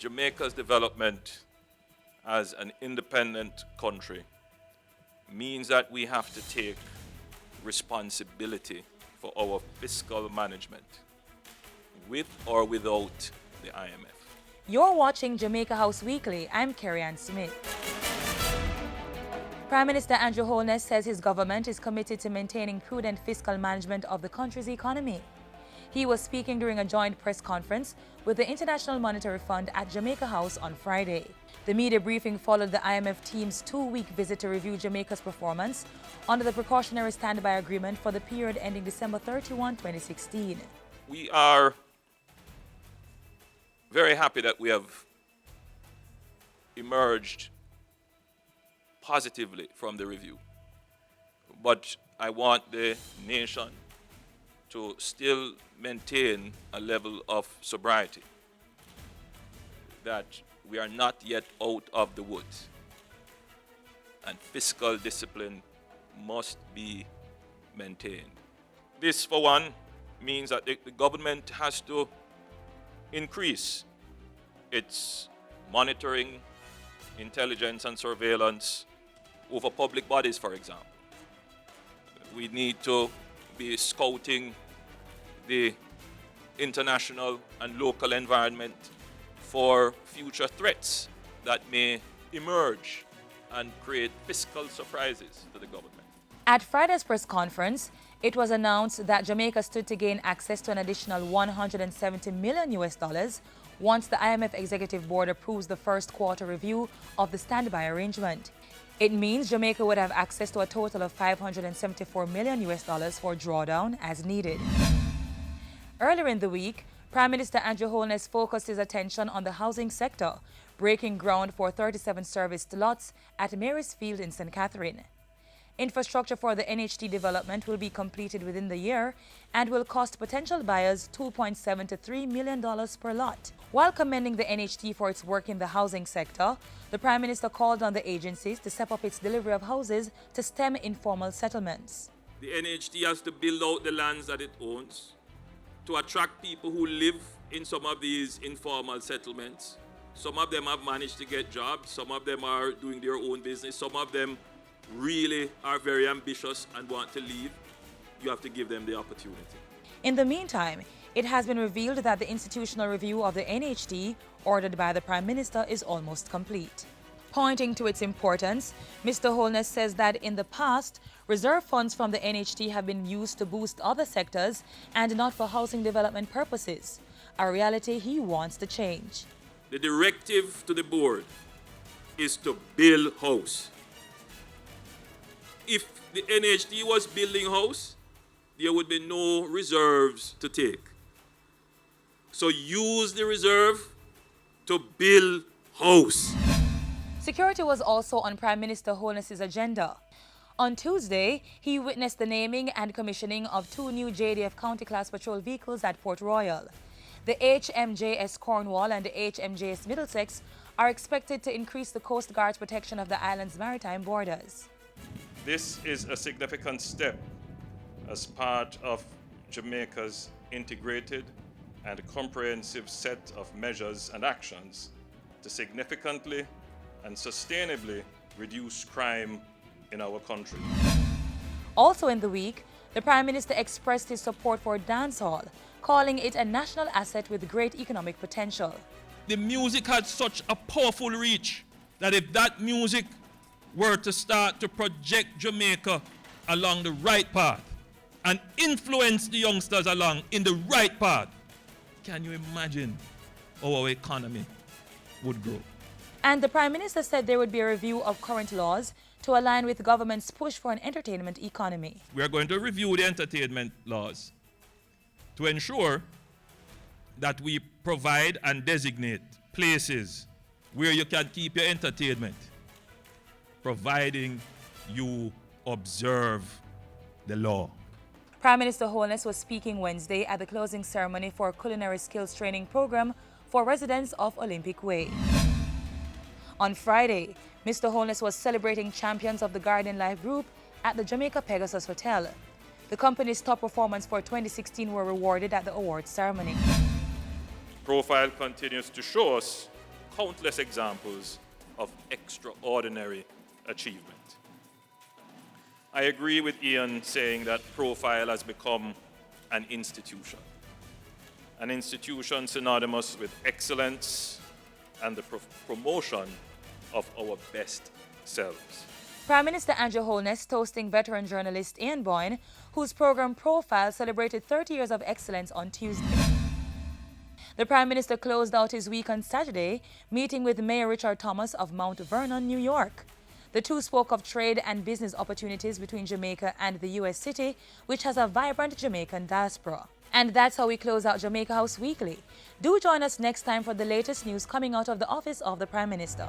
Jamaica's development as an independent country means that we have to take responsibility for our fiscal management, with or without the IMF. You're watching Jamaica House Weekly. I'm Carrie-Ann Smith. Prime Minister Andrew Holness says his government is committed to maintaining prudent fiscal management of the country's economy. He was speaking during a joint press conference with the International Monetary Fund at Jamaica House on Friday. The media briefing followed the IMF team's 2-week visit to review Jamaica's performance under the precautionary standby agreement for the period ending December 31, 2016. We are very happy that we have emerged positively from the review. But I want the nation to still maintain a level of sobriety, that we are not yet out of the woods, and fiscal discipline must be maintained. This, for one, means that the government has to increase its monitoring, intelligence and surveillance over public bodies, for example. We need to be scouting the international and local environment for future threats that may emerge and create fiscal surprises to the government. At Friday's press conference, it was announced that Jamaica stood to gain access to an additional $170 million once the IMF Executive Board approves the first quarter review of the standby arrangement. It means Jamaica would have access to a total of $574 million for drawdown as needed. Earlier in the week, Prime Minister Andrew Holness focused his attention on the housing sector, breaking ground for 37 serviced lots at Mary's Field in St. Catherine. Infrastructure for the NHT development will be completed within the year and will cost potential buyers $2.7 to $3 million per lot. While commending the NHT for its work in the housing sector, the Prime Minister called on the agencies to step up its delivery of houses to stem informal settlements. The NHT has to build out the lands that it owns to attract people who live in some of these informal settlements. Some of them have managed to get jobs, some of them are doing their own business, some of them really are very ambitious and want to leave. You have to give them the opportunity. In the meantime, it has been revealed that the institutional review of the NHT, ordered by the Prime Minister, is almost complete. Pointing to its importance, Mr. Holness says that in the past, reserve funds from the NHT have been used to boost other sectors and not for housing development purposes, a reality he wants to change. The directive to the board is to build house. If the NHT was building house, there would be no reserves to take. So use the reserve to build house. Security was also on Prime Minister Holness's agenda. On Tuesday, he witnessed the naming and commissioning of 2 new JDF County Class Patrol vehicles at Port Royal. The JIS Cornwall and the JIS Middlesex are expected to increase the Coast Guard's protection of the island's maritime borders. This is a significant step as part of Jamaica's integrated and comprehensive set of measures and actions to significantly and sustainably reduce crime in our country. Also in the week, the Prime Minister expressed his support for dancehall, calling it a national asset with great economic potential. The music had such a powerful reach that if that music were to start to project Jamaica along the right path and influence the youngsters along in the right path, can you imagine how our economy would grow? And the Prime Minister said there would be a review of current laws to align with the government's push for an entertainment economy. We are going to review the entertainment laws to ensure that we provide and designate places where you can keep your entertainment, providing you observe the law. Prime Minister Holness was speaking Wednesday at the closing ceremony for a culinary skills training program for residents of Olympic Way. On Friday, Mr. Holness was celebrating champions of the Garden Life Group at the Jamaica Pegasus Hotel. The company's top performers for 2016 were rewarded at the awards ceremony. Profile continues to show us countless examples of extraordinary achievement. I agree with Ian saying that Profile has become an institution synonymous with excellence and the promotion of our best selves. Prime Minister Andrew Holness toasting veteran journalist Ian Boyne, whose program Profile celebrated 30 years of excellence on Tuesday. The Prime Minister closed out his week on Saturday, meeting with Mayor Richard Thomas of Mount Vernon, New York. The two spoke of trade and business opportunities between Jamaica and the U.S. city, which has a vibrant Jamaican diaspora. And that's how we close out Jamaica House Weekly. Do join us next time for the latest news coming out of the office of the Prime Minister.